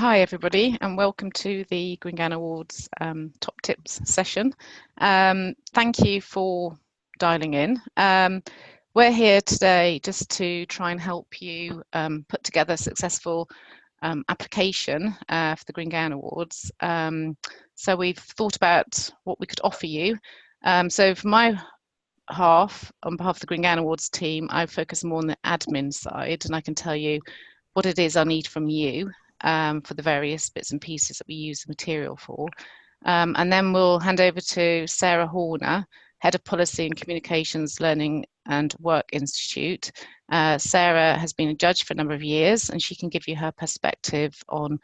Hi everybody, and welcome to the Green Gown Awards Top Tips session. Thank you for dialing in. We're here today just to try and help you put together a successful application for the Green Gown Awards. So we've thought about what we could offer you. So for my half, on behalf of the Green Gown Awards team, I focus more on the admin side, and I can tell you what it is I need from you for the various bits and pieces that we use the material for. And then we'll hand over to Sarah Horner, Head of Policy and Communications Learning and Work Institute. Sarah has been a judge for a number of years, and she can give you her perspective on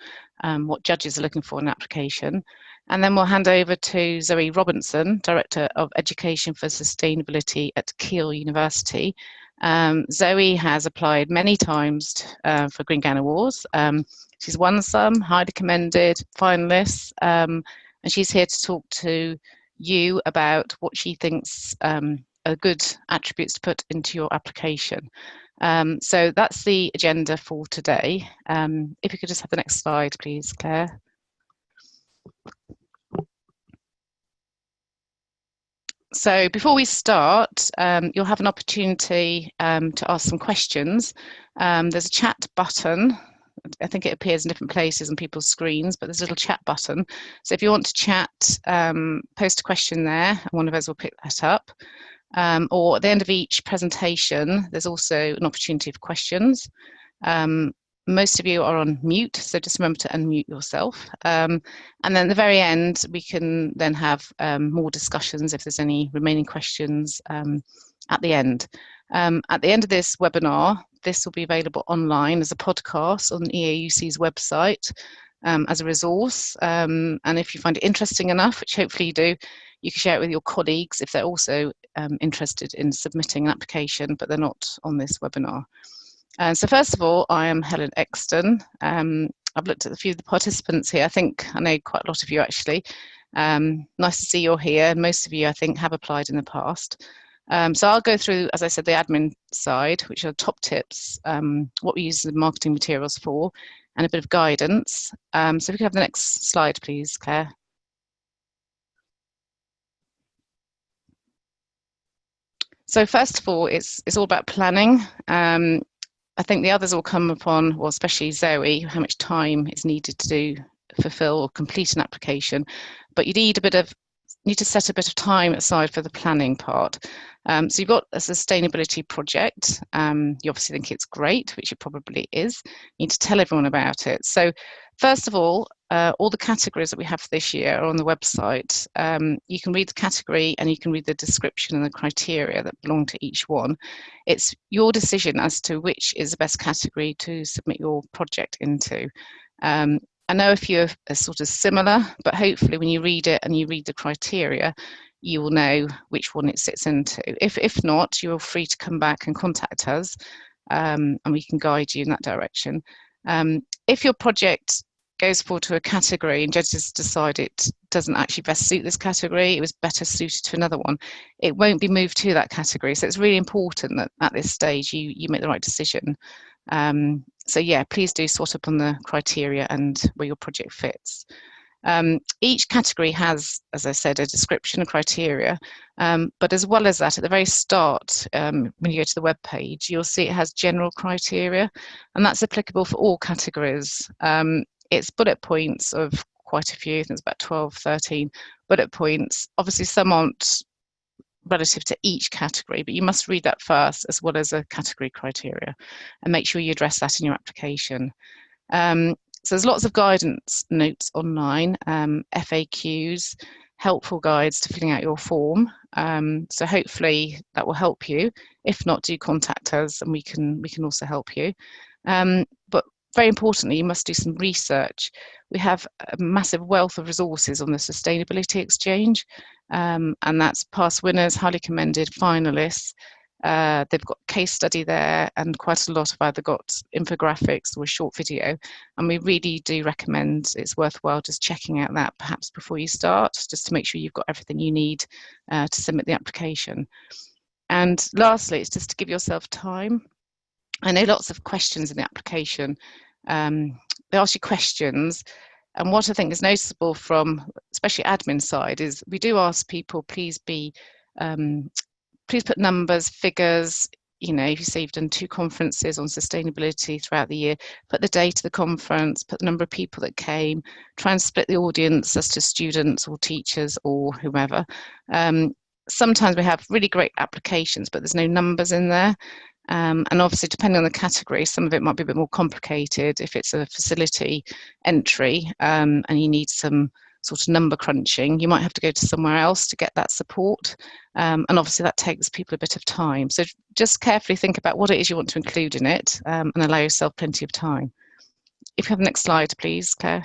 what judges are looking for in an application. And then we'll hand over to Zoe Robinson, Director of Education for Sustainability at Keele University. Zoe has applied many times for Green Gown Awards. She's won some, highly commended, finalists, and she's here to talk to you about what she thinks are good attributes to put into your application. So that's the agenda for today. If you could just have the next slide, please, Claire. So before we start, you'll have an opportunity to ask some questions. There's a chat button. I think it appears in different places on people's screens, but there's a little chat button. So if you want to chat, post a question there, and one of us will pick that up. Or at the end of each presentation, there's also an opportunity for questions. Most of you are on mute, so just remember to unmute yourself. And then at the very end, we can then have more discussions if there's any remaining questions at the end. At the end of this webinar, this will be available online as a podcast on EAUC's website as a resource. And if you find it interesting enough, which hopefully you do, you can share it with your colleagues if they're also interested in submitting an application, but they're not on this webinar. So first of all, I am Helen Exton. I've looked at a few of the participants here. I think I know quite a lot of you actually. Nice to see you're here. Most of you, I think, have applied in the past. So I'll go through, as I said, the admin side, which are top tips, what we use the marketing materials for, and a bit of guidance. So if we could have the next slide, please, Claire. So first of all, it's all about planning. I think the others will come upon, well, especially Zoe, how much time is needed to fulfill or complete an application. But you need to set a bit of time aside for the planning part. So you've got a sustainability project. You obviously think it's great, which it probably is. You need to tell everyone about it. So first of all the categories that we have for this year are on the website. You can read the category and you can read the description and the criteria that belong to each one. It's your decision as to which is the best category to submit your project into. I know a few are sort of similar, but hopefully when you read it and you read the criteria, you will know which one it sits into. If not, you're free to come back and contact us, and we can guide you in that direction. If your project goes forward to a category and judges decide it doesn't actually best suit this category, it was better suited to another one, it won't be moved to that category. So it's really important that at this stage you make the right decision. So yeah, please do sort up on the criteria and where your project fits. Each category has, as I said, a description and criteria, but as well as that, at the very start, when you go to the web page, you'll see it has general criteria, and that's applicable for all categories. It's bullet points of quite a few, I think it's about 12, 13 bullet points. Obviously, some aren't relative to each category, but you must read that first as well as a category criteria and make sure you address that in your application. So there's lots of guidance notes online, FAQs, helpful guides to filling out your form. So hopefully that will help you. If not, do contact us and we can also help you. But very importantly, you must do some research. We have a massive wealth of resources on the Sustainability Exchange, and that's past winners, highly commended, finalists. They've got case study there and quite a lot of either got infographics or a short video, and we really do recommend it's worthwhile just checking out that perhaps before you start, just to make sure you've got everything you need to submit the application. And lastly, it's just to give yourself time. I know lots of questions in the application, They ask you questions. And what I think is noticeable from especially admin side is we do ask people, please put numbers, figures. If you say you've done 2 conferences on sustainability throughout the year, put the date of the conference, put the number of people that came, try and split the audience as to students or teachers or whomever. Sometimes we have really great applications, but there's no numbers in there. And obviously, depending on the category, some of it might be a bit more complicated. If it's a facility entry and you need some sort of number crunching, you might have to go to somewhere else to get that support. And obviously, that takes people a bit of time. So just carefully think about what it is you want to include in it and allow yourself plenty of time. If you have the next slide, please, Claire.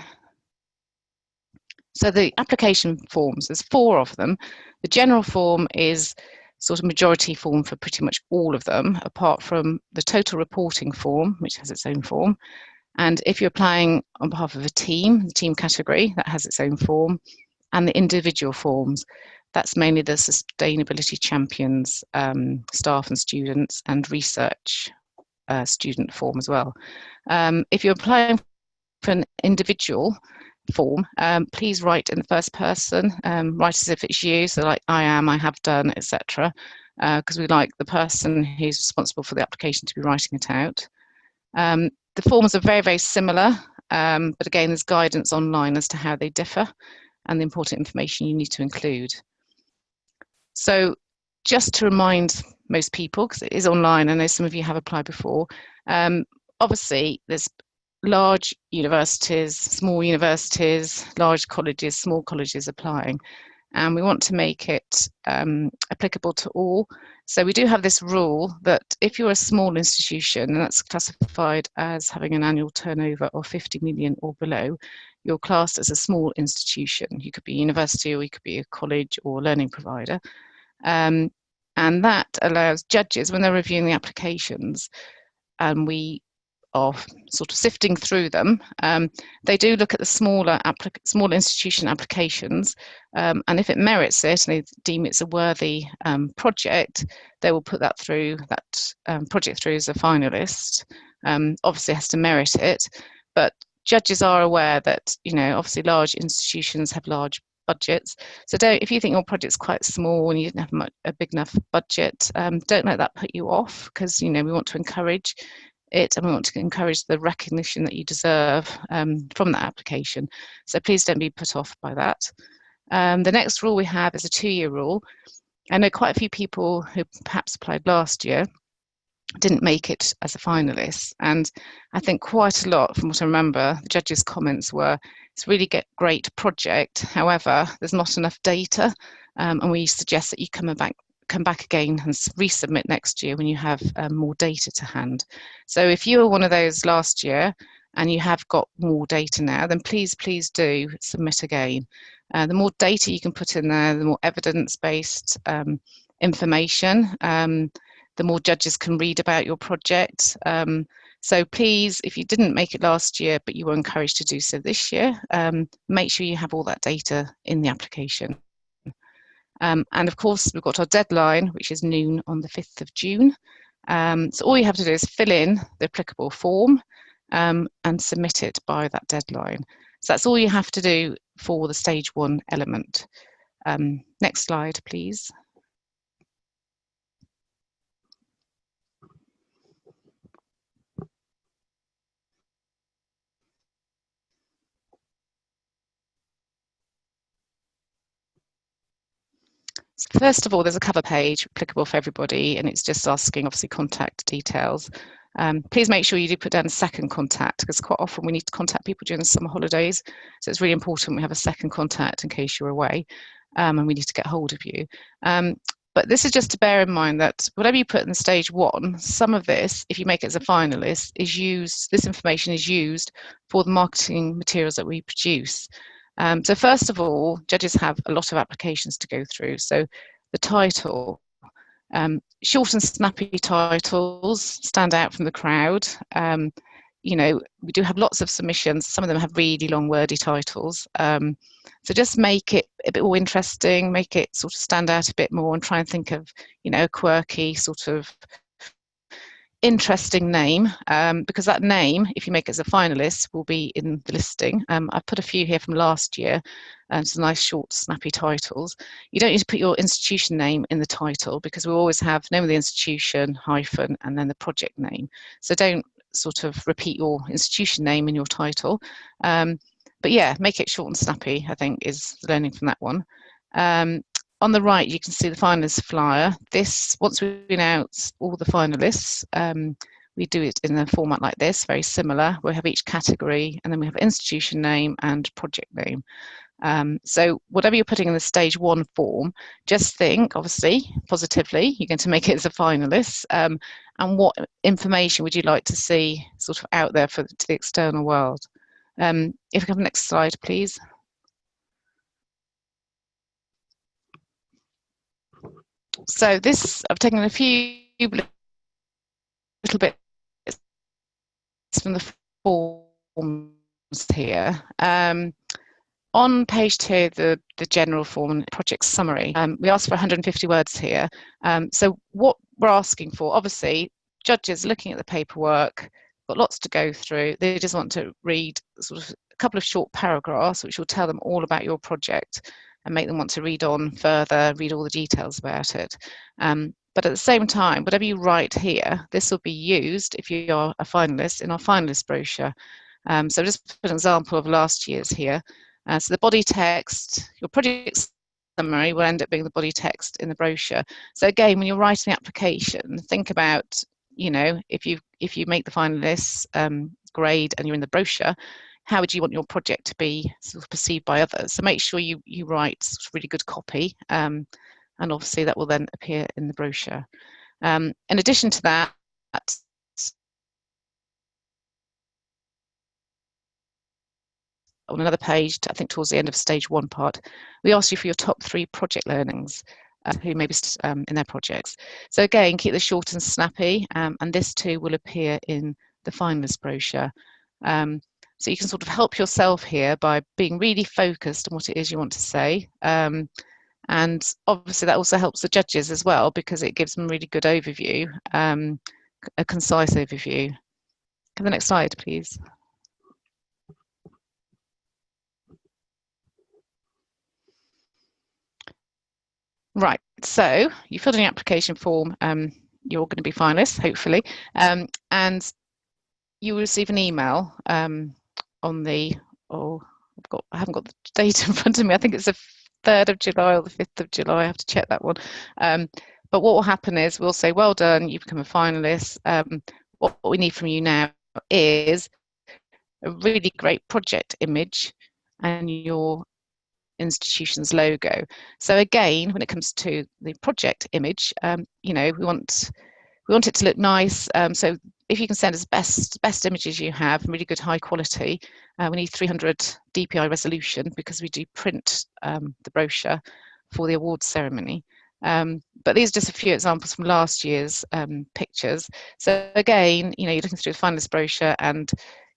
So the application forms, there's 4 of them. The general form is sort of majority form for pretty much all of them, apart from the total reporting form, which has its own form. And if you're applying on behalf of a team, the team category, that has its own form. And the individual forms, that's mainly the sustainability champions, staff and students, and research student form as well. If you're applying for an individual form, please write in the first person, write as if it's you, so like I am, I have done, etc., because we like the person who's responsible for the application to be writing it out. The forms are very, very similar, but again, there's guidance online as to how they differ and the important information you need to include. So just to remind most people, because it is online, I know some of you have applied before, obviously there's large universities, small universities, large colleges, small colleges applying, and we want to make it applicable to all. So we do have this rule that if you're a small institution, and that's classified as having an annual turnover of 50 million or below, you're classed as a small institution. You could be a university, or you could be a college or learning provider. And that allows judges, when they're reviewing the applications, and we are sort of sifting through them, they do look at the small institution applications, and if it merits it and they deem it's a worthy project, they will put that project through as a finalist. Obviously, it has to merit it, but judges are aware that obviously large institutions have large budgets. So if you think your project's quite small and you didn't have a big enough budget, don't let that put you off, because we want to encourage it, and we want to encourage the recognition that you deserve from that application. So please don't be put off by that. The next rule we have is a 2-year rule. I know quite a few people who perhaps applied last year didn't make it as a finalist, and I think quite a lot, from what I remember, the judges' comments were, it's really a great project, however, there's not enough data, and we suggest that you come back again and resubmit next year when you have more data to hand. So if you were one of those last year and you have got more data now, then please do submit again. The more data you can put in there, the more evidence-based information, the more judges can read about your project. So please, if you didn't make it last year but you were encouraged to do so this year, make sure you have all that data in the application. And of course, we've got our deadline, which is noon on the 5th of June. So all you have to do is fill in the applicable form and submit it by that deadline. So that's all you have to do for the stage 1 element. Next slide, please. So first of all, there's a cover page applicable for everybody, and it's just asking, obviously, contact details. Please make sure you do put down a second contact, because quite often we need to contact people during the summer holidays. So it's really important we have a second contact in case you're away and we need to get hold of you. But this is just to bear in mind that whatever you put in stage 1, some of this, if you make it as a finalist, this information is used for the marketing materials that we produce. So first of all, judges have a lot of applications to go through. So the title, short and snappy titles stand out from the crowd. We do have lots of submissions. Some of them have really long, wordy titles. So just make it a bit more interesting, make it sort of stand out a bit more, and try and think of, a quirky sort of interesting name, because that name, if you make it as a finalist, will be in the listing. I've put a few here from last year, some nice short snappy titles. You don't need to put your institution name in the title, because we always have name of the institution, hyphen, and then the project name. So don't sort of repeat your institution name in your title. But yeah, make it short and snappy, I think, is the learning from that one. On the right, you can see the finalist flyer. This, once we've been out all the finalists, we do it in a format like this, very similar. We have each category, and then we have institution name and project name. So whatever you're putting in the stage 1 form, just think, obviously, positively, you're going to make it as a finalist. And what information would you like to see sort of out there to the external world? If we have the next slide, please. So this, I've taken a few little bits from the forms here. On page 2, the general form, project summary, we asked for 150 words here. So what we're asking for, obviously, judges looking at the paperwork, got lots to go through. They just want to read sort of a couple of short paragraphs, which will tell them all about your project and make them want to read on further, read all the details about it. But at the same time, whatever you write here, this will be used if you are a finalist in our finalist brochure. So just for an example of last year's here. So the body text, your project summary will end up being the body text in the brochure. So again, when you're writing the application, think about, you know, if you make the finalists grade and you're in the brochure, how would you want your project to be sort of perceived by others? So make sure you write really good copy, and obviously that will then appear in the brochure. In addition to that, on another page, I think towards the end of stage 1 part, we asked you for your top 3 project learnings, who may be in their projects. So again, keep this short and snappy, and this too will appear in the finalist brochure. So you can sort of help yourself here by being really focused on what it is you want to say. And obviously that also helps the judges as well, because it gives them a really good overview, a concise overview. Can the next slide, please? Right, so you filled in the application form, you're going to be finalists, hopefully, and you will receive an email on the, I haven't got the date in front of me, I think it's the 3rd of July or the 5th of July, I have to check that one. But what will happen is we'll say, well done, you've become a finalist. What we need from you now is a really great project image and your institution's logo. So again, when it comes to the project image, you know, we want it to look nice. So if you can send us best images you have, really good high quality. We need 300 DPI resolution, because we do print the brochure for the awards ceremony. But these are just a few examples from last year's pictures. So again, you know, you're looking through the finalist brochure and,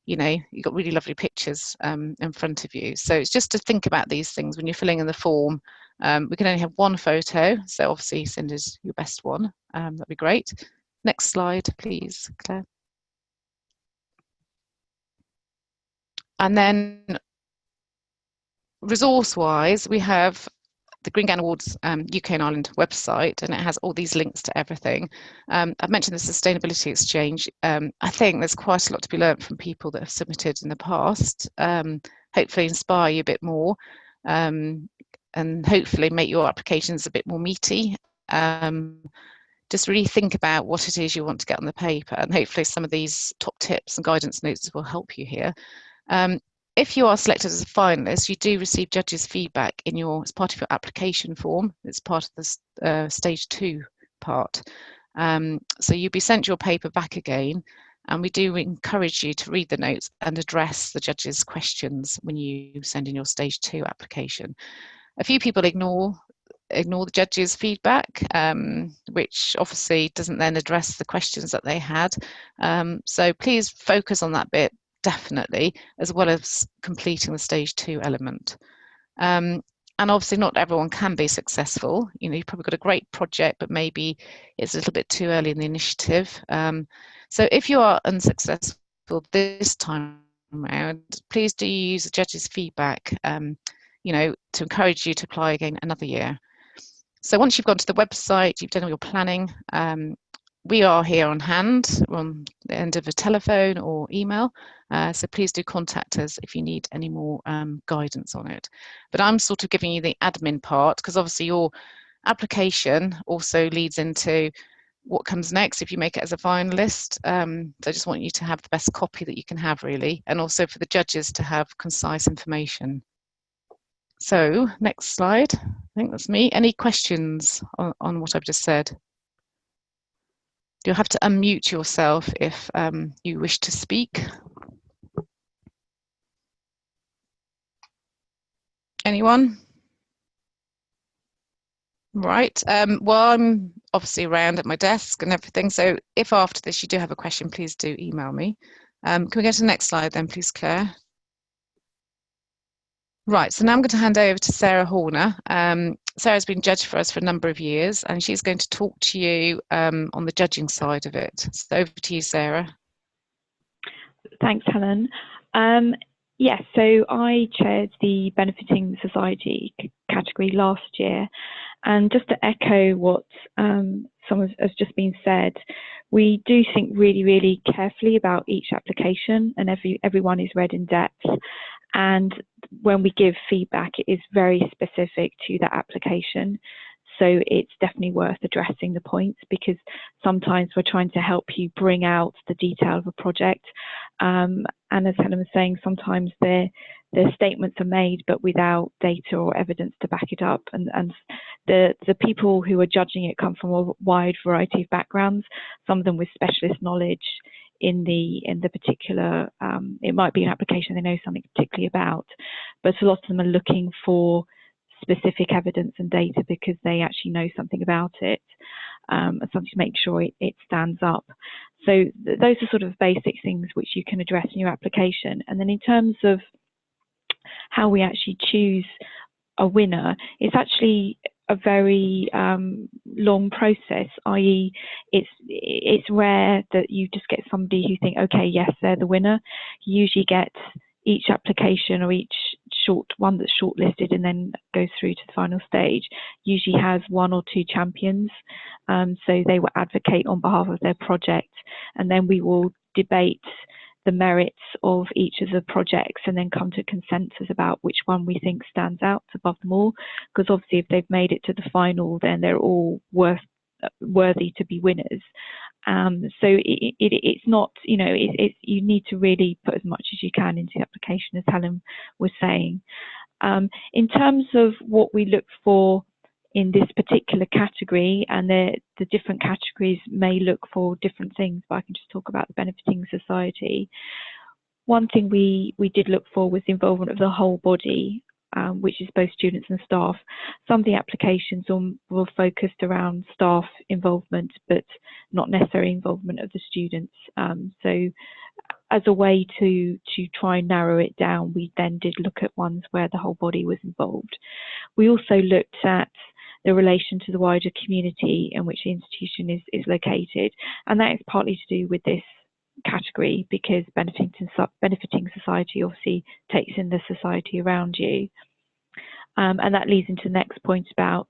you know, you've got really lovely pictures in front of you. So it's just to think about these things when you're filling in the form. We can only have 1 photo, so obviously send us your best one. That'd be great. Next slide, please, Claire. And then resource-wise, we have the Green Gown Awards UK and Ireland website, and it has all these links to everything. I've mentioned the Sustainability Exchange. I think there's quite a lot to be learned from people that have submitted in the past. Hopefully inspire you a bit more, and hopefully make your applications a bit more meaty. Just really think about what it is you want to get on the paper, and hopefully some of these top tips and guidance notes will help you here. If you are selected as a finalist, you do receive judges' feedback as part of your application form. It's part of the stage 2 part. So you'll be sent your paper back again, and we do encourage you to read the notes and address the judges' questions when you send in your stage 2 application. A few people ignore the judges' feedback, which obviously doesn't then address the questions that they had. So please focus on that bit, definitely, as well as completing the stage 2 element. And obviously not everyone can be successful. You know, you've probably got a great project, but maybe it's a little bit too early in the initiative. So if you are unsuccessful this time around, please do use the judges' feedback, you know, to encourage you to apply again another year. So once you've gone to the website, you've done all your planning, we are here on hand. We're on the end of a telephone or email. So please do contact us if you need any more guidance on it. But I'm sort of giving you the admin part, because obviously your application also leads into what comes next if you make it as a finalist. So I just want you to have the best copy that you can have, really, and also for the judges to have concise information. So next slide. I think that's me. Any questions on what I've just said? You'll have to unmute yourself if you wish to speak. Anyone? Right. Well, I'm obviously around at my desk and everything. So if after this you do have a question, please do email me. Can we go to the next slide then, please, Claire? Right. So now I'm going to hand over to Sarah Horner. Sarah's been judged for us for a number of years, and she's going to talk to you on the judging side of it. So over to you, Sarah. Thanks, Helen. Yes, so I chaired the Benefiting Society category last year, and just to echo what some has just been said, we do think really, really carefully about each application, and everyone is read in depth. And when we give feedback, it is very specific to that application. So it's definitely worth addressing the points, because sometimes we're trying to help you bring out the detail of a project. And as Helen was saying, sometimes their statements are made, but without data or evidence to back it up. And the people who are judging it come from a wide variety of backgrounds, some of them with specialist knowledge in the particular, it might be an application they know something particularly about, but a lot of them are looking for specific evidence and data because they actually know something about it, and something to make sure it stands up. So those are sort of basic things which you can address in your application. And then in terms of how we actually choose a winner, it's actually a very long process, i.e. it's rare that you just get somebody who think, okay, yes, they're the winner. You usually get each application or each one that's shortlisted and then goes through to the final stage usually has one or two champions. So they will advocate on behalf of their project, and then we will debate the merits of each of the projects and then come to consensus about which one we think stands out above them all. Because obviously if they've made it to the final, then they're all worthy to be winners. So it's not, you know, you need to really put as much as you can into the application, as Helen was saying. In terms of what we look for in this particular category, and the different categories may look for different things, but I can just talk about the Benefiting Society. One thing we did look for was the involvement of the whole body, which is both students and staff. Some of the applications were focused around staff involvement, but not necessarily involvement of the students. So as a way to try and narrow it down, we then did look at ones where the whole body was involved. We also looked at the relation to the wider community in which the institution is located, and that is partly to do with this category, because benefiting society obviously takes in the society around you. And that leads into the next point about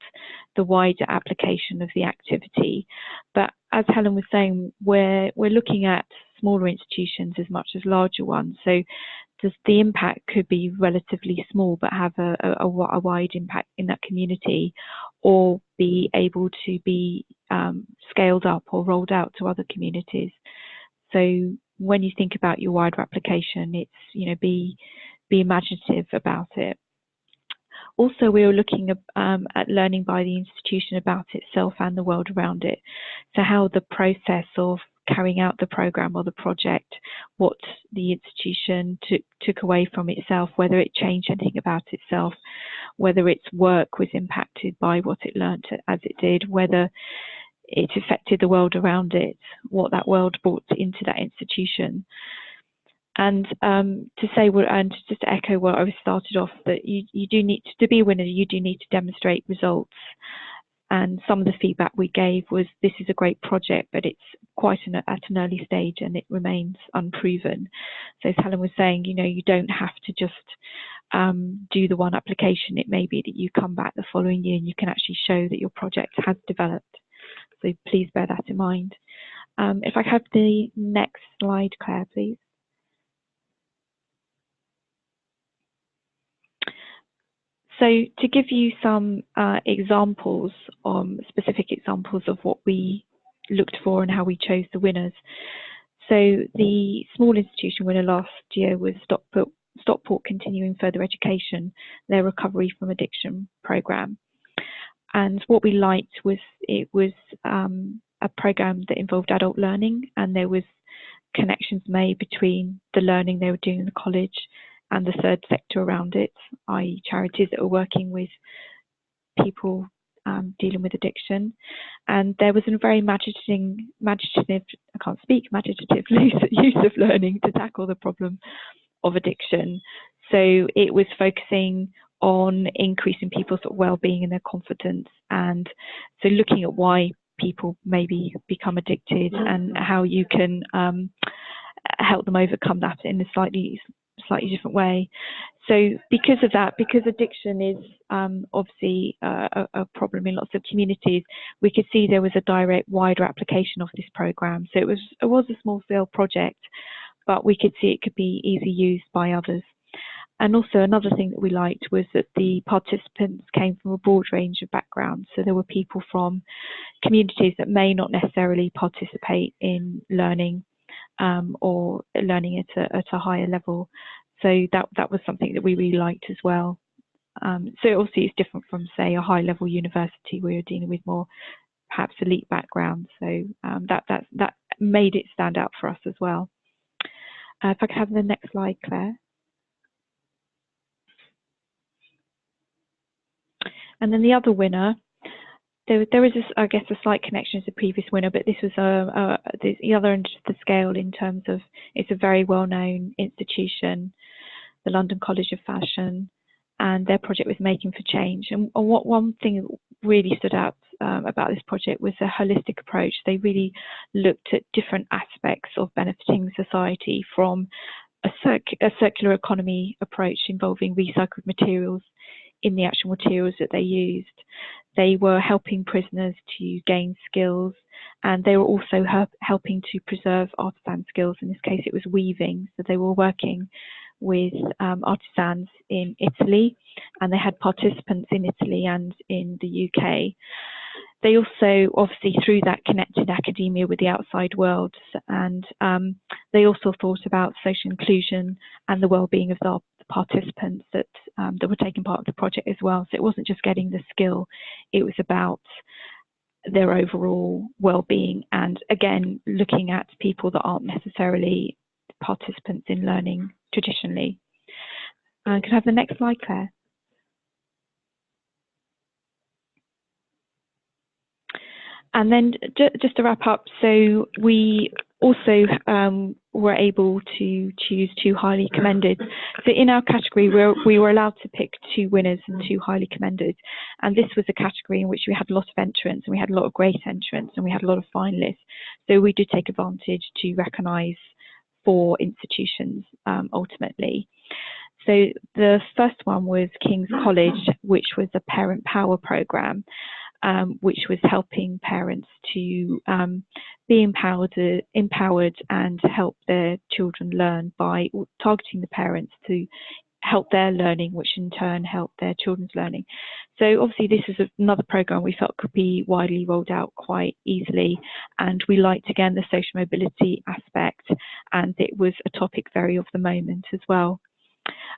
the wider application of the activity. But as Helen was saying, we're looking at smaller institutions as much as larger ones. So the impact could be relatively small but have a wide impact in that community, or be able to be scaled up or rolled out to other communities. So when you think about your wider application, it's, you know, be imaginative about it. Also, we were looking at learning by the institution about itself and the world around it. So how the process of carrying out the program or the project, what the institution took away from itself, whether it changed anything about itself, whether its work was impacted by what it learnt as it did, whether it affected the world around it, what that world brought into that institution. And to say, and just to echo what I started off, that you do need to be a winner. You do need to demonstrate results. And some of the feedback we gave was, this is a great project, but it's quite at an early stage and it remains unproven. So as Helen was saying, you don't have to just do the one application. It may be that you come back the following year and you can actually show that your project has developed. So please bear that in mind. If I have the next slide, Claire, please. So to give you some examples, specific examples of what we looked for and how we chose the winners. So the small institution winner last year was Stockport Continuing Further Education, their recovery from addiction program. And what we liked was it was a program that involved adult learning, and there was connections made between the learning they were doing in the college and the third sector around it, i.e. charities that are working with people dealing with addiction. And there was a very imaginative use of learning to tackle the problem of addiction. So it was focusing on increasing people's well-being and their confidence, and so looking at why people maybe become addicted and how you can help them overcome that in a slightly different way. So because of that, because addiction is obviously a problem in lots of communities, we could see there was a direct, wider application of this program. So it was a small-scale project, but we could see it could be easily used by others. And also another thing that we liked was that the participants came from a broad range of backgrounds. So there were people from communities that may not necessarily participate in learning or learning at a higher level. So that was something that we really liked as well. So obviously it's different from, say, a high-level university where you're dealing with more perhaps elite backgrounds. So that made it stand out for us as well. If I could have the next slide, Claire. And then the other winner, there is, I guess, a slight connection to the previous winner, but this was the other end of the scale in terms of it's a very well-known institution, the London College of Fashion, and their project was Making for Change. And one thing that really stood out about this project was a holistic approach. They really looked at different aspects of benefiting society, from a circular economy approach involving recycled materials in the actual materials that they used. They were helping prisoners to gain skills, and they were also helping to preserve artisan skills. In this case, it was weaving. So they were working with artisans in Italy, and they had participants in Italy and in the UK. They also, obviously, through that, connected academia with the outside world, and they also thought about social inclusion and the well-being of the participants that were taking part of the project as well. So it wasn't just getting the skill, it was about their overall well-being, and again, looking at people that aren't necessarily participants in learning traditionally. Could I have the next slide, Claire? And then just to wrap up, so we also were able to choose 2 highly commended. So in our category, we were allowed to pick 2 winners and 2 highly commended. And this was a category in which we had a lot of entrants, and we had a lot of great entrants, and we had a lot of finalists. So we did take advantage to recognise 4 institutions ultimately. So the first one was King's College, which was a parent power programme. Which was helping parents to be empowered and help their children learn by targeting the parents to help their learning, which in turn helped their children's learning. So obviously this is another program we felt could be widely rolled out quite easily, and we liked again the social mobility aspect, and it was a topic very of the moment as well.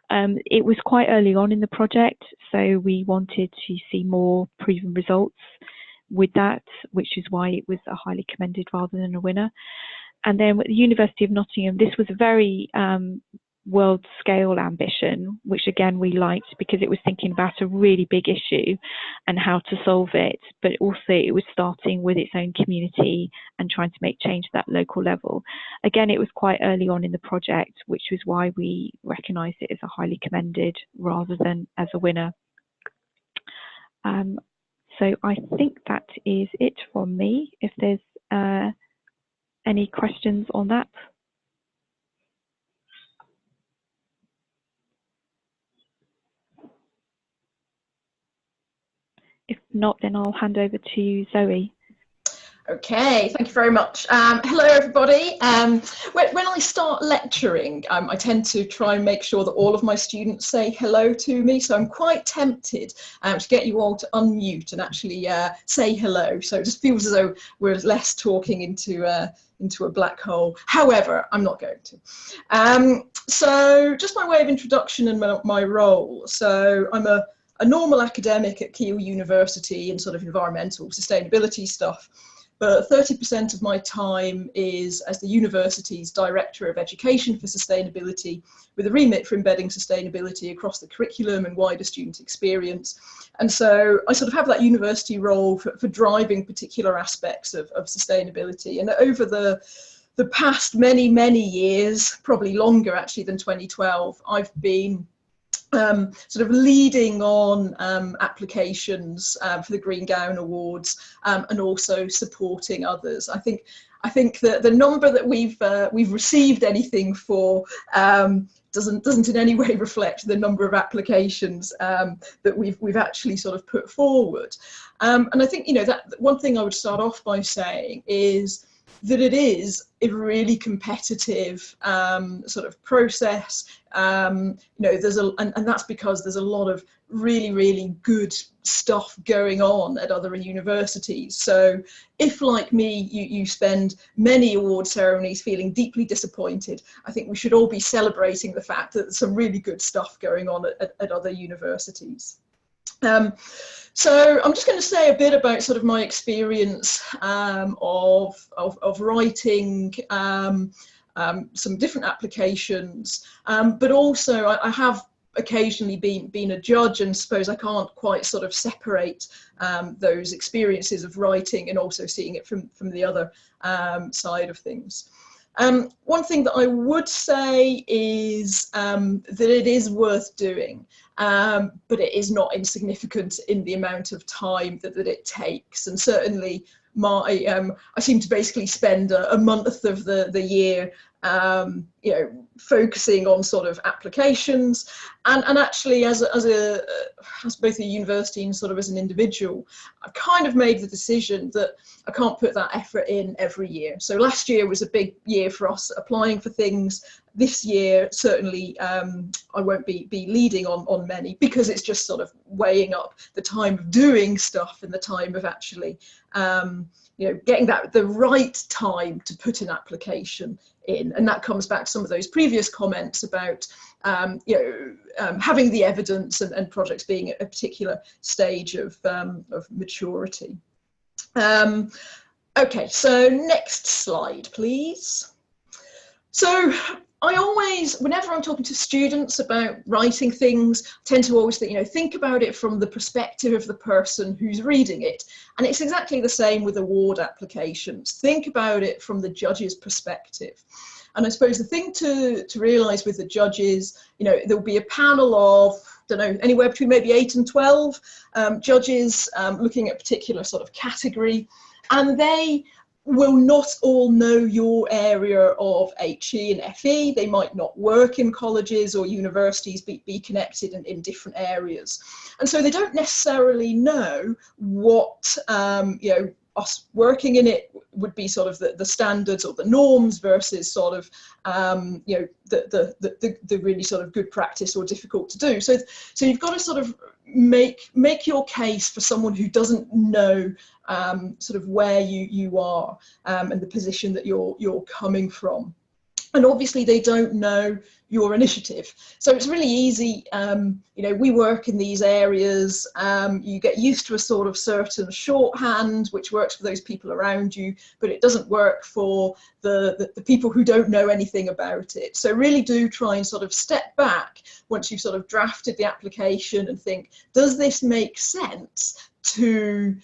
It was quite early on in the project, so we wanted to see more proven results with that, which is why it was a highly commended rather than a winner. And then with the University of Nottingham, this was a very world scale ambition, which again we liked because it was thinking about a really big issue and how to solve it, but also it was starting with its own community and trying to make change at that local level. Again, it was quite early on in the project, which was why we recognised it as a highly commended rather than as a winner. So I think that is it from me. If there's any questions on that. If not, then I'll hand over to Zoe. Okay, thank you very much. Hello, everybody. When I start lecturing, I tend to try and make sure that all of my students say hello to me. So I'm quite tempted to get you all to unmute and actually say hello. So it just feels as though we're less talking into a black hole. However, I'm not going to. So just by way of introduction and my role. So I'm a normal academic at Keele University in sort of environmental sustainability stuff. But 30% of my time is as the university's Director of Education for Sustainability, with a remit for embedding sustainability across the curriculum and wider student experience. And so I sort of have that university role for driving particular aspects of sustainability. And over the past many, many years, probably longer actually than 2012, I've been sort of leading on applications for the Green Gown Awards and also supporting others. I think that the number that we've received anything for doesn't in any way reflect the number of applications that we've actually sort of put forward. And I think, you know, that one thing I would start off by saying is that it is a really competitive sort of process. You know, and that's because there's a lot of really, really good stuff going on at other universities. So if, like me, you spend many award ceremonies feeling deeply disappointed, I think we should all be celebrating the fact that there's some really good stuff going on at other universities. So I'm just going to say a bit about sort of my experience of writing some different applications, but also I have occasionally been a judge, and suppose I can't quite sort of separate those experiences of writing and also seeing it from the other side of things. One thing that I would say is that it is worth doing, but it is not insignificant in the amount of time that it takes. And certainly I seem to basically spend a month of the year you know, focusing on sort of applications, and actually as both a university and sort of as an individual, I've kind of made the decision that I can't put that effort in every year. So last year was a big year for us applying for things. This year, certainly, I won't be leading on many, because it's just sort of weighing up the time of doing stuff and the time of actually, you know, getting the right time to put an application in. And that comes back to some of those previous comments about, you know, having the evidence and projects being at a particular stage of maturity. Okay, so next slide, please. So I always, whenever I'm talking to students about writing things, tend to always think, you know, think about it from the perspective of the person who's reading it. And it's exactly the same with award applications. Think about it from the judge's perspective. And I suppose the thing to realise with the judges, you know, there'll be a panel of, I don't know, anywhere between maybe 8 and 12 judges looking at a particular sort of category, and they will not all know your area of HE and FE. They might not work in colleges or universities, be connected in different areas. And so they don't necessarily know what, you know, us working in it would be sort of the standards or the norms versus sort of, you know, the really sort of good practice or difficult to do. So you've got to sort of make your case for someone who doesn't know sort of where you are and the position that you're coming from. And obviously they don't know your initiative. So it's really easy, you know, we work in these areas, you get used to a sort of certain shorthand which works for those people around you, but it doesn't work for the people who don't know anything about it. So really do try and sort of step back once you've sort of drafted the application and think, does this make sense to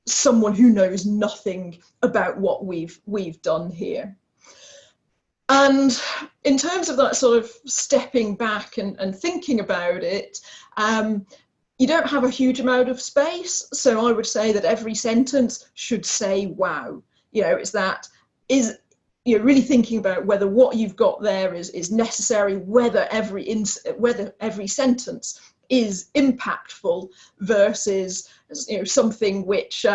someone who knows nothing about what we've done here? And in terms of that sort of stepping back and thinking about it, you don't have a huge amount of space. So I would say that every sentence should say, wow. You know, you're really thinking about whether what you've got there is necessary, whether every sentence is impactful versus, you know, something which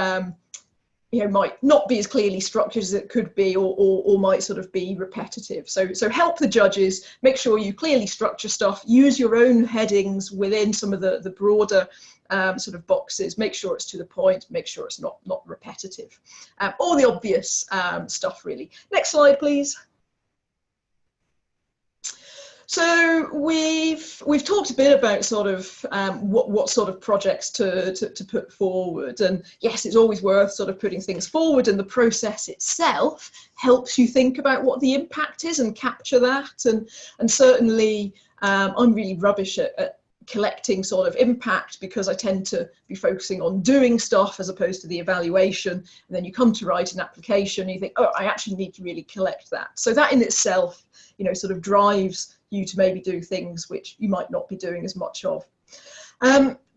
you know, might not be as clearly structured as it could be, or might sort of be repetitive. So help the judges, make sure you clearly structure stuff, use your own headings within some of the broader sort of boxes, make sure it's to the point, make sure it's not repetitive. All the obvious stuff, really. Next slide, please. So we've talked a bit about sort of what sort of projects to put forward, and yes, it's always worth sort of putting things forward, and the process itself helps you think about what the impact is and capture that. And certainly I'm really rubbish at collecting sort of impact, because I tend to be focusing on doing stuff as opposed to the evaluation, and then you come to write an application and you think, oh, I actually need to really collect that. So that in itself, you know, sort of drives you to maybe do things which you might not be doing as much of.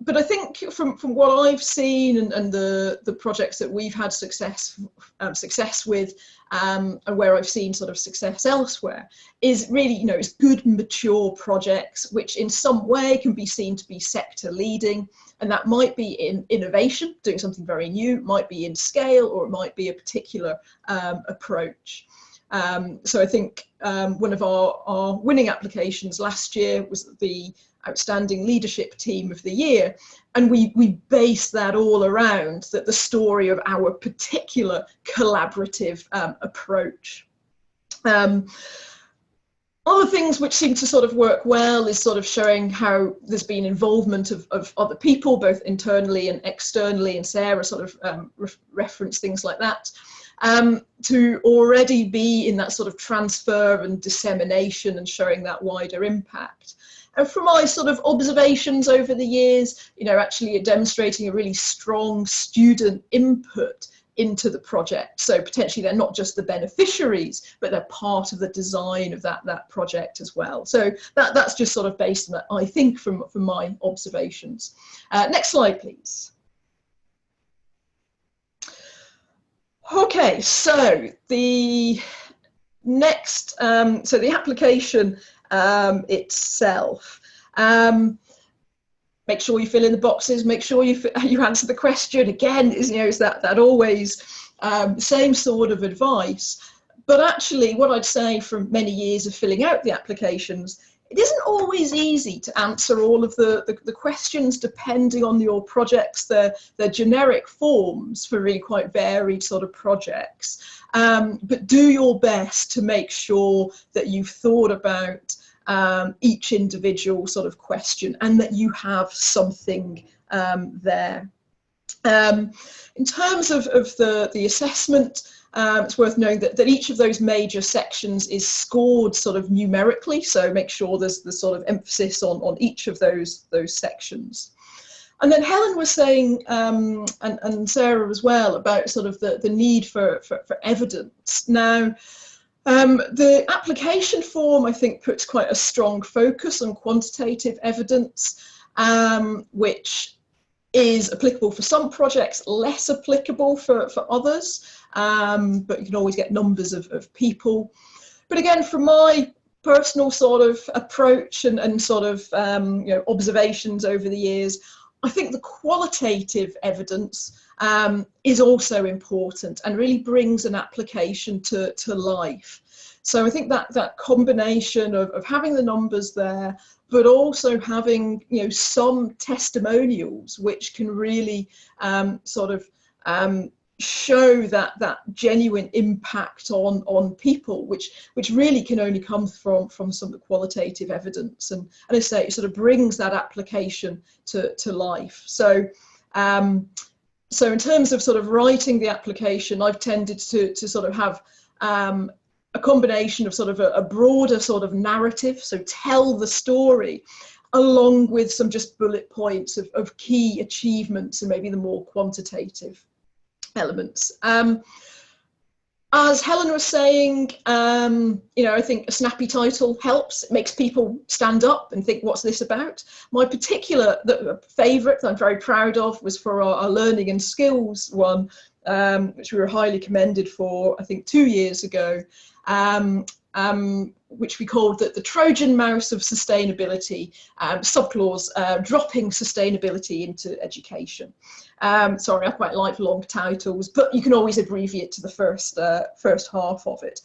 But I think from what I've seen and the projects that we've had success with, and where I've seen sort of success elsewhere, is really, you know, it's good mature projects which in some way can be seen to be sector leading, and that might be in innovation, doing something very new, might be in scale, or it might be a particular approach. So I think one of our winning applications last year was the Outstanding Leadership Team of the Year, and we based that all around the story of our particular collaborative approach. Other things which seem to sort of work well is sort of showing how there's been involvement of other people, both internally and externally, and Sarah sort of referenced things like that. To already be in that sort of transfer and dissemination and showing that wider impact. And from my sort of observations over the years, you know, actually demonstrating a really strong student input into the project. So potentially they're not just the beneficiaries, but they're part of the design of that project as well. So that's just sort of based on that, I think, from my observations. Next slide, please. Okay, so the next, so the application itself, make sure you fill in the boxes, make sure you answer the question. Again, you know, is that always same sort of advice. But actually, what I'd say from many years of filling out the applications, it isn't always easy to answer all of the questions depending on your projects. They're generic forms for really quite varied sort of projects. But do your best to make sure that you've thought about each individual sort of question and that you have something there. In terms of the assessment, it's worth knowing that each of those major sections is scored sort of numerically, so make sure there's the sort of emphasis on each of those sections. And then Helen was saying, and Sarah as well, about sort of the need for evidence. Now, the application form, I think, puts quite a strong focus on quantitative evidence, which is applicable for some projects, less applicable for others, but you can always get numbers of people. But again, from my personal sort of approach and sort of you know, observations over the years, I think the qualitative evidence is also important and really brings an application to life. So I think that combination of having the numbers there, but also having, you know, some testimonials which can really sort of show that genuine impact on people, which really can only come from some qualitative evidence, and I say it sort of brings that application to life. So so in terms of sort of writing the application, I've tended to sort of have a combination of sort of a broader sort of narrative, so tell the story, along with some just bullet points of key achievements and maybe the more quantitative elements. As Helen was saying, you know, I think a snappy title helps. It makes people stand up and think, what's this about? My particular favourite that I'm very proud of was for our learning and skills one, which we were highly commended for, I think 2 years ago, which we called the Trojan mouse of sustainability, subclause, dropping sustainability into education. Sorry, I quite like long titles, but you can always abbreviate to the first half of it.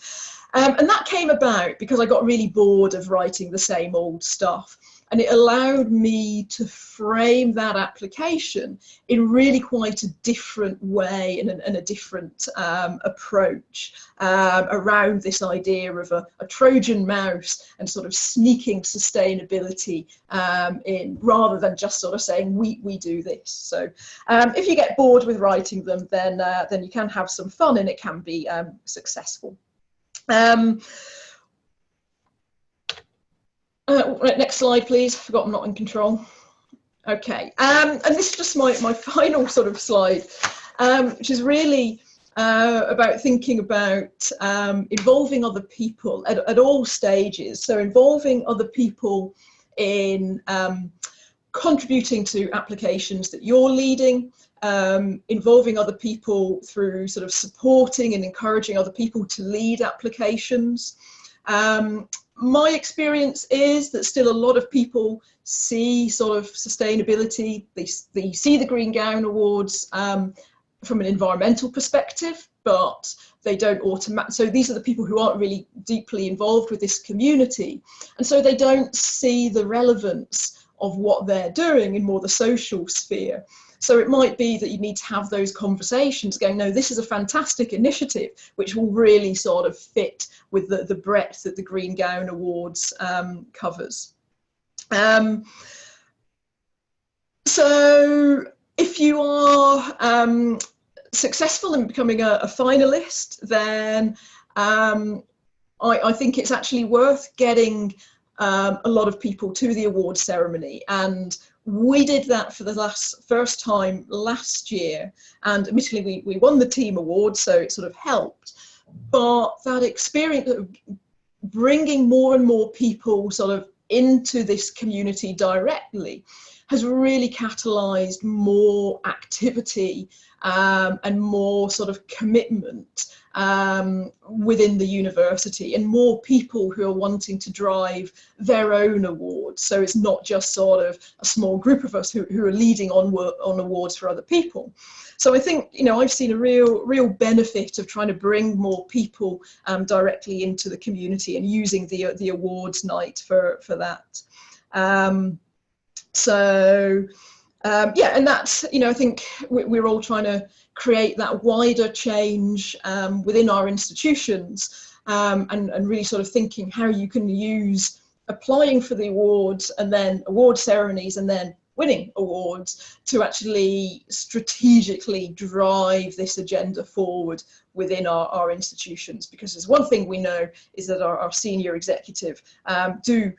And that came about because I got really bored of writing the same old stuff. And it allowed me to frame that application in really quite a different way and a different approach around this idea of a Trojan mouse and sort of sneaking sustainability in, rather than just sort of saying we do this. So if you get bored with writing them, then you can have some fun and it can be successful. Right, next slide, please. I forgot I'm not in control. Okay, and this is just my final sort of slide, which is really about thinking about involving other people at all stages. So involving other people in contributing to applications that you're leading, involving other people through sort of supporting and encouraging other people to lead applications. My experience is that still a lot of people see sort of sustainability, they see the Green Gown Awards from an environmental perspective, but they don't automatically, so these are the people who aren't really deeply involved with this community, and so they don't see the relevance of what they're doing in more the social sphere. So it might be that you need to have those conversations going, no, this is a fantastic initiative, which will really sort of fit with the breadth that the Green Gown Awards covers. So if you are successful in becoming a finalist, then I think it's actually worth getting a lot of people to the award ceremony, and we did that for the first time last year, and admittedly we won the team award, so it sort of helped, but that experience of bringing more and more people sort of into this community directly has really catalysed more activity and more sort of commitment within the university, and more people who are wanting to drive their own awards. So it's not just sort of a small group of us who are leading on awards for other people. So I think, you know, I've seen a real benefit of trying to bring more people directly into the community and using the awards night for that. Yeah, and that's, you know, I think we're all trying to create that wider change within our institutions, and really sort of thinking how you can use applying for the awards and then award ceremonies and then winning awards to actually strategically drive this agenda forward within our institutions. Because there's one thing we know is that our senior executive do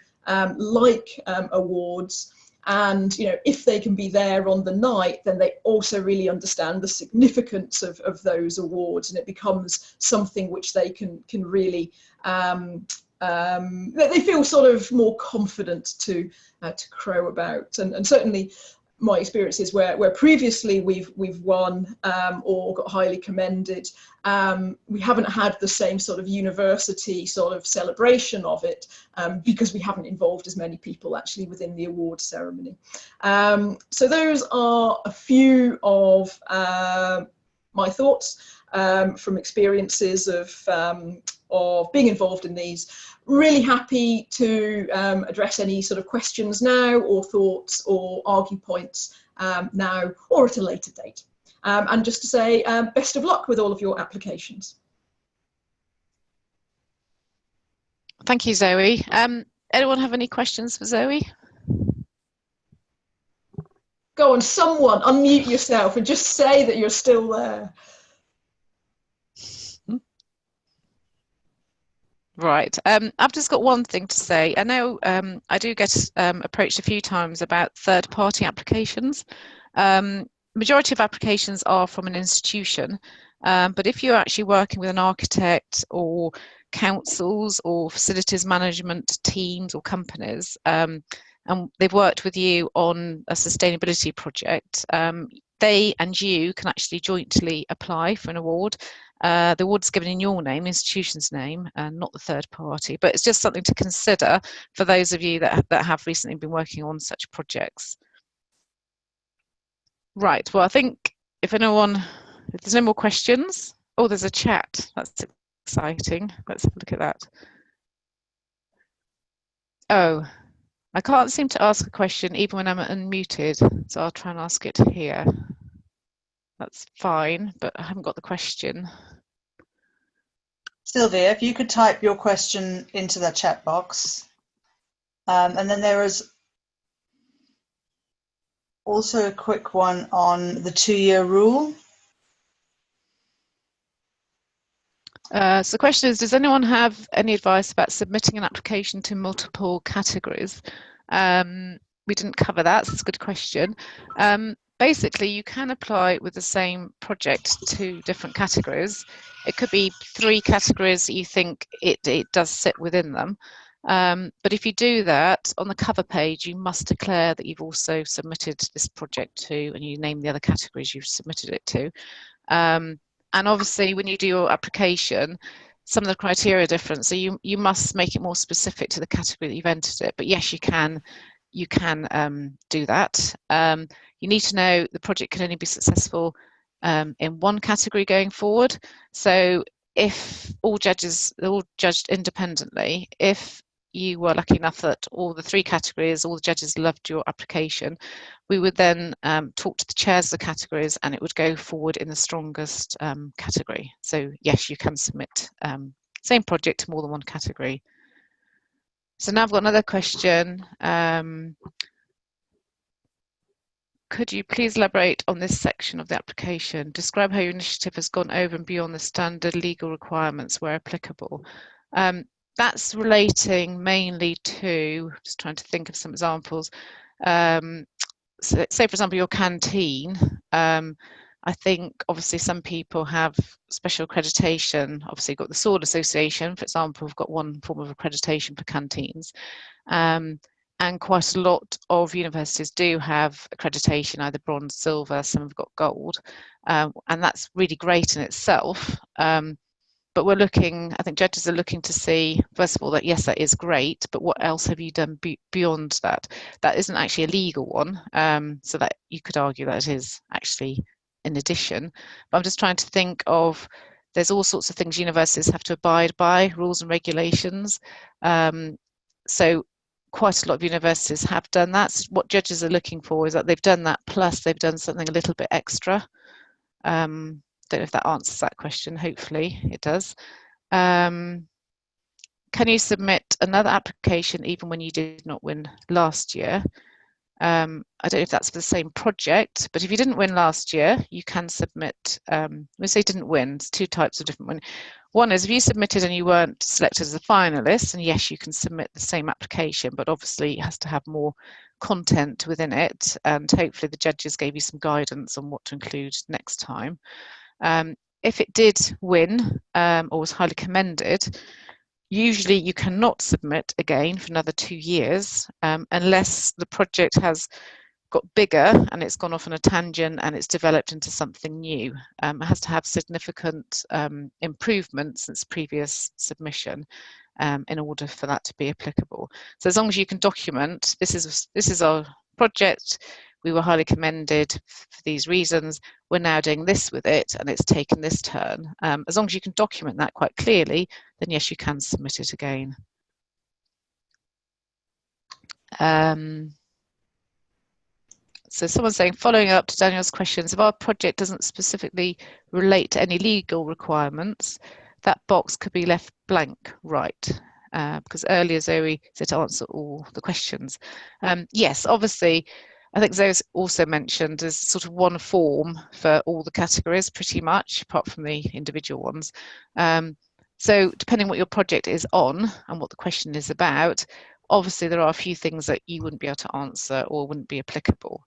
like awards. And, you know, if they can be there on the night, then they also really understand the significance of those awards, and it becomes something which they can really, they feel sort of more confident to crow about. And certainly my experiences where previously we've won or got highly commended, we haven't had the same sort of university sort of celebration of it, because we haven't involved as many people actually within the award ceremony. So those are a few of my thoughts from experiences of being involved in these. Really happy to address any sort of questions now, or thoughts or argue points now, or at a later date. and just to say best of luck with all of your applications. Thank you, Zoe. Anyone have any questions for Zoe? Go on, someone unmute yourself and just say that you're still there. Right. I've just got one thing to say. I know I do get approached a few times about third-party applications. Majority of applications are from an institution, but if you're actually working with an architect or councils or facilities management teams or companies, and they've worked with you on a sustainability project, they and you can actually jointly apply for an award. The award's given in your name, institution's name, and not the third party. But it's just something to consider for those of you that have recently been working on such projects. Right. Well, I think if there's no more questions. Oh, there's a chat. That's exciting. Let's have a look at that. Oh, I can't seem to ask a question even when I'm unmuted, so I'll try and ask it here. That's fine, but I haven't got the question. Sylvia, if you could type your question into the chat box. And then there is also a quick one on the 2-year rule. So the question is, does anyone have any advice about submitting an application to multiple categories? We didn't cover that, so it's a good question. Basically, you can apply with the same project to different categories. It could be 3 categories that you think it does sit within them. But if you do that, on the cover page, you must declare that you've also submitted this project to, and you name the other categories you've submitted it to. And obviously, when you do your application, some of the criteria are different, so you must make it more specific to the category that you've entered it. But yes, you can do that. You need to know the project can only be successful in one category going forward. So if all judges are all judged independently, if you were lucky enough that all the 3 categories, all the judges loved your application, we would then talk to the chairs of the categories and it would go forward in the strongest category. So yes, you can submit same project to more than one category. So now I've got another question. Could you please elaborate on this section of the application? Describe how your initiative has gone over and beyond the standard legal requirements where applicable. That's relating mainly to, just trying to think of some examples. So say, for example, your canteen. I think obviously some people have special accreditation. Obviously, you've got the Sword Association, for example, have got one form of accreditation for canteens. And quite a lot of universities do have accreditation, either bronze, silver, some have got gold. And that's really great in itself. But we're looking, I think judges are looking to see, first of all, that yes, that is great, but what else have you done beyond that? That isn't actually a legal one, so that you could argue that it is actually in addition. But I'm just trying to think of, there's all sorts of things universities have to abide by, rules and regulations. So quite a lot of universities have done that. So what judges are looking for is that they've done that, plus they've done something a little bit extra. Don't know if that answers that question. Hopefully it does. Can you submit another application even when you did not win last year? I don't know if that's for the same project, but if you didn't win last year, you can submit. We say didn't win. It's 2 types of different win. One is if you submitted and you weren't selected as a finalist, and yes, you can submit the same application, but obviously it has to have more content within it, and hopefully the judges gave you some guidance on what to include next time. If it did win or was highly commended, usually you cannot submit again for another 2 years unless the project has got bigger and it's gone off on a tangent and it's developed into something new. It has to have significant improvement since previous submission in order for that to be applicable. So as long as you can document, this is our project, we were highly commended for these reasons, we're now doing this with it and it's taken this turn. As long as you can document that quite clearly, then yes, you can submit it again. So someone's saying, following up to Daniel's questions, if our project doesn't specifically relate to any legal requirements, that box could be left blank, right? Because earlier Zoe said to answer all the questions. Yes, obviously, I think Zoe's also mentioned there's sort of one form for all the categories, pretty much, apart from the individual ones. So depending what your project is on and what the question is about, obviously there are a few things that you wouldn't be able to answer or wouldn't be applicable.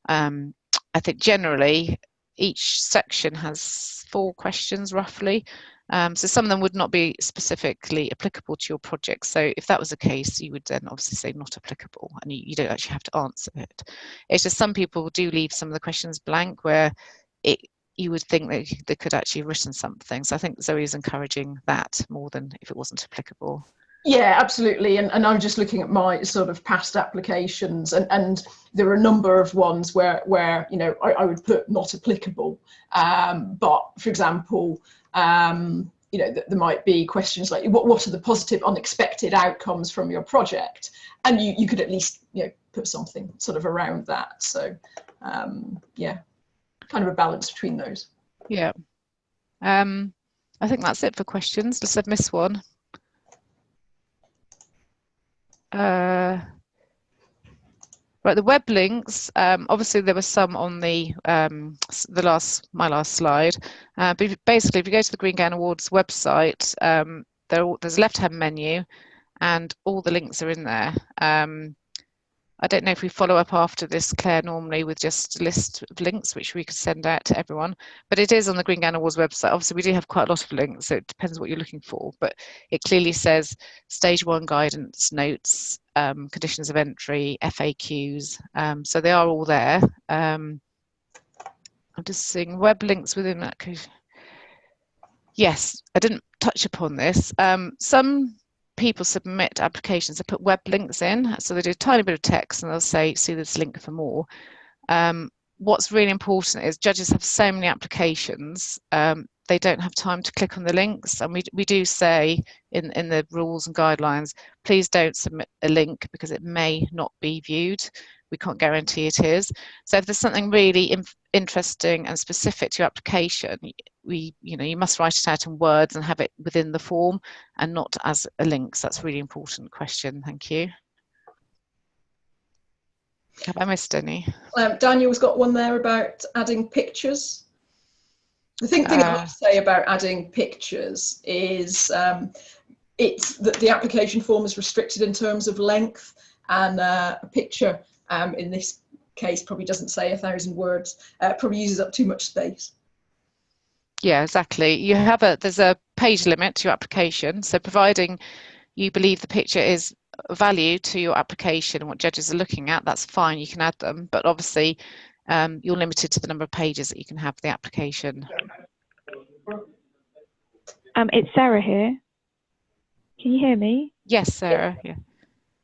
I think generally each section has 4 questions roughly. So some of them would not be specifically applicable to your project. So if that was the case, you would then obviously say not applicable, and you don't actually have to answer it. It's just some people do leave some of the questions blank where you would think that they could actually have written something. So I think Zoe is encouraging that more than if it wasn't applicable. Yeah, absolutely. And I'm just looking at my sort of past applications, and there are a number of ones where you know, I would put not applicable. But for example, you know, there might be questions like what are the positive unexpected outcomes from your project? And you could at least, you know, put something sort of around that. So yeah, kind of a balance between those. Yeah. I think that's it for questions, unless I've missed one. Right, the web links, obviously there were some on my last slide, but basically if you go to the Green Gown Awards website, there's a left-hand menu and all the links are in there. I don't know if we follow up after this, Claire, normally with just a list of links which we could send out to everyone, but it is on the Green Gown Awards website. Obviously we do have quite a lot of links, so it depends what you're looking for, but it clearly says stage 1 guidance notes, conditions of entry, FAQs, so they are all there. I'm just seeing web links within that. Yes, I didn't touch upon this. Some people submit applications, they put web links in, so they do a tiny bit of text and they'll say, see this link for more. What's really important is judges have so many applications, they don't have time to click on the links, and we do say in the rules and guidelines, please don't submit a link because it may not be viewed. We can't guarantee it is. So if there's something really interesting and specific to your application, you must write it out in words and have it within the form and not as a link. So that's a really important question. Thank you. Have I missed any? Daniel's got one there about adding pictures. The thing I would say about adding pictures is it's that the application form is restricted in terms of length, and a picture in this case probably doesn't say 1,000 words, probably uses up too much space. Yeah, exactly. There's a page limit to your application, so providing you believe the picture is value to your application and what judges are looking at, that's fine, you can add them, but obviously you're limited to the number of pages that you can have for the application. It's Sarah here. Can you hear me? Yes, Sarah. Yeah.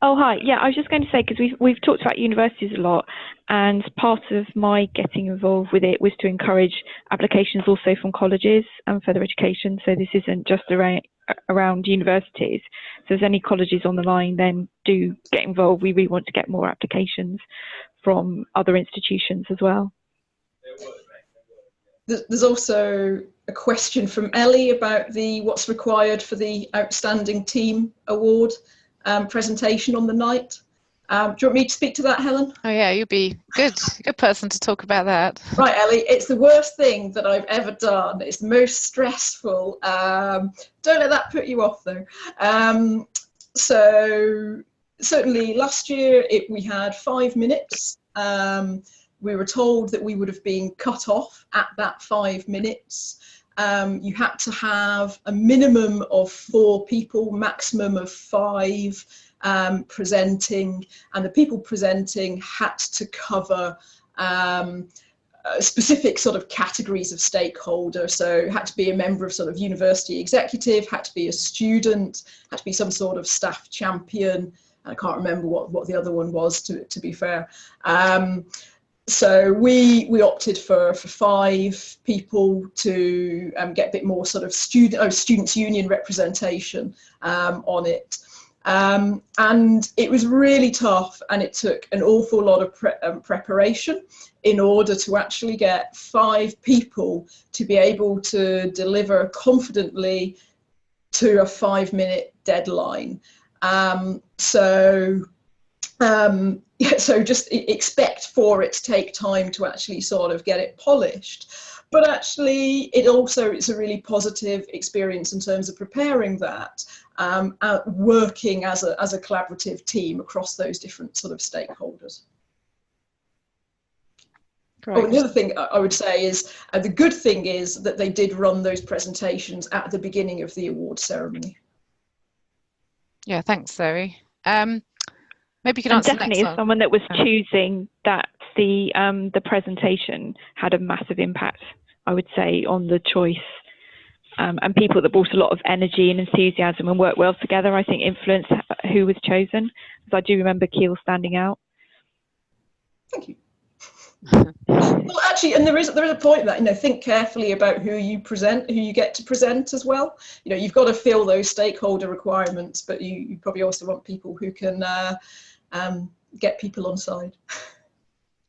Oh, hi. Yeah, I was just going to say, because we've talked about universities a lot, and part of my getting involved with it was to encourage applications also from colleges and further education. So this isn't just around universities. So if there's any colleges on the line, then do get involved. We really want to get more applications from other institutions as well. There's also a question from Ellie about what's required for the Outstanding Team Award presentation on the night. Do you want me to speak to that, Helen? Oh yeah, you'd be good person to talk about that. Right, Ellie, it's the worst thing that I've ever done. It's the most stressful. Don't let that put you off though. So certainly last year we had 5 minutes. We were told that we would have been cut off at that 5 minutes. You had to have a minimum of 4 people, maximum of 5 presenting, and the people presenting had to cover specific sort of categories of stakeholder. So had to be a member of sort of university executive, had to be a student, had to be some sort of staff champion. I can't remember what the other one was, to be fair. So we opted for 5 people to get a bit more sort of students union representation on it. And it was really tough, and it took an awful lot of preparation in order to actually get 5 people to be able to deliver confidently to a 5-minute deadline. So just expect for it to take time to actually sort of get it polished. But actually, it's a really positive experience in terms of preparing that, working as a collaborative team across those different sort of stakeholders. Great. Oh, and the other thing I would say is, the good thing is that they did run those presentations at the beginning of the award ceremony. Yeah, thanks, Zoe. Maybe you can answer definitely the next as someone that was choosing that, the presentation had a massive impact, I would say, on the choice. And people that brought a lot of energy and enthusiasm and worked well together, I think, influenced who was chosen. Because I do remember Keel standing out. Thank you. Well, actually, and there is a point that, think carefully about who you get to present as well. You've got to fill those stakeholder requirements, but you probably also want people who can get people on side.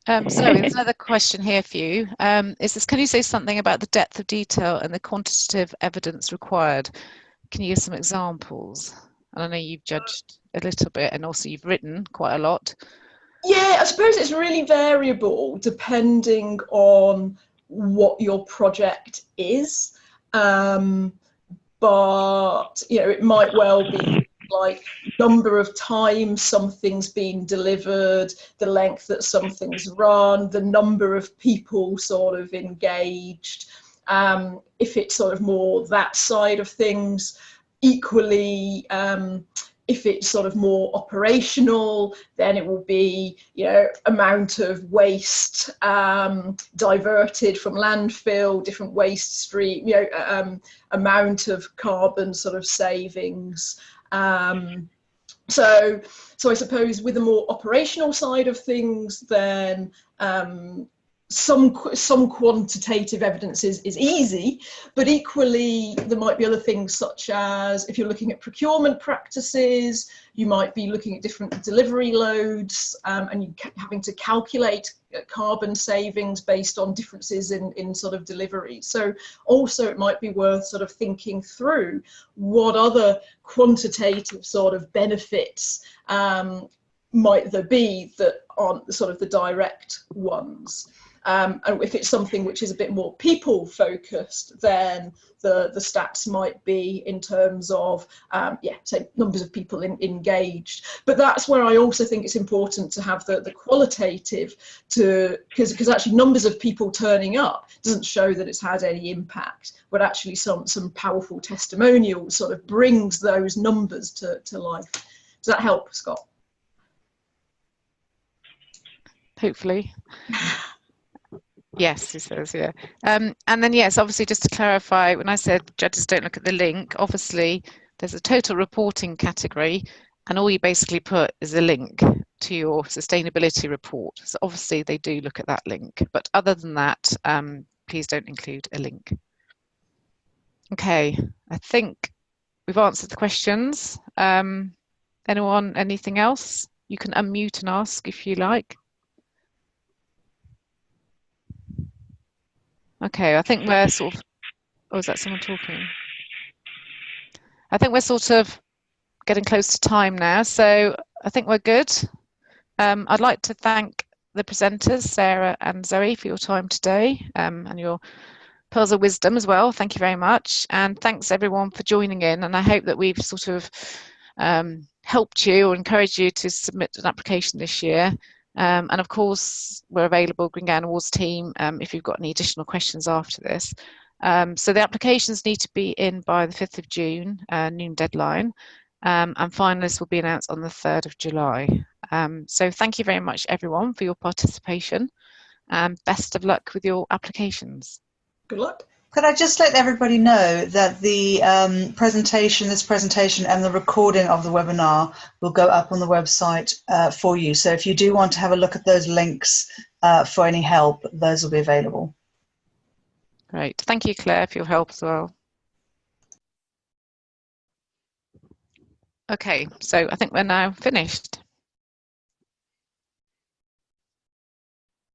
So there's another question here for you. Can you say something about the depth of detail and the quantitative evidence required? Can you give some examples? And I know you've judged a little bit, and also you've written quite a lot. Yeah, I suppose it's really variable depending on what your project is. But, it might well be like number of times something's been delivered, the length that something's run, the number of people sort of engaged. If it's sort of more that side of things, equally, if it's sort of more operational, then it will be, amount of waste diverted from landfill, different waste stream, amount of carbon sort of savings. So I suppose with the more operational side of things, then some quantitative evidence is easy, but equally there might be other things, such as if you're looking at procurement practices, you might be looking at different delivery loads, and you having to calculate carbon savings based on differences in sort of delivery. So also it might be worth sort of thinking through what other quantitative sort of benefits might there be that aren't sort of the direct ones. And if it's something which is a bit more people focused, then the stats might be in terms of, say numbers of people engaged. But that's where I also think it's important to have the qualitative, because actually numbers of people turning up doesn't show that it's had any impact, but actually some powerful testimonials sort of brings those numbers to life. Does that help, Scott? Hopefully. Yes, he says, yeah. And then, yes, obviously, just to clarify, when I said judges don't look at the link, obviously there's a total reporting category, and all you basically put is a link to your sustainability report. So obviously they do look at that link, but other than that, please don't include a link. Okay, I think we've answered the questions. Anyone, anything else? You can unmute and ask if you like. Okay, I think we're sort of, oh, is that someone talking? I think we're sort of getting close to time now, so I think we're good. I'd like to thank the presenters, Sarah and Zoe, for your time today, and your pearls of wisdom as well. Thank you very much. And thanks everyone for joining in. And I hope that we've sort of helped you or encouraged you to submit an application this year. And of course, we're available, Green Gown Awards team, if you've got any additional questions after this. So the applications need to be in by the 5th of June, noon deadline, and finalists will be announced on the 3rd of July. So thank you very much, everyone, for your participation, and best of luck with your applications. Good luck. Could I just let everybody know that the this presentation and the recording of the webinar will go up on the website for you. So if you do want to have a look at those links for any help, those will be available. Great. Thank you, Claire, for your help as well. Okay, so I think we're now finished.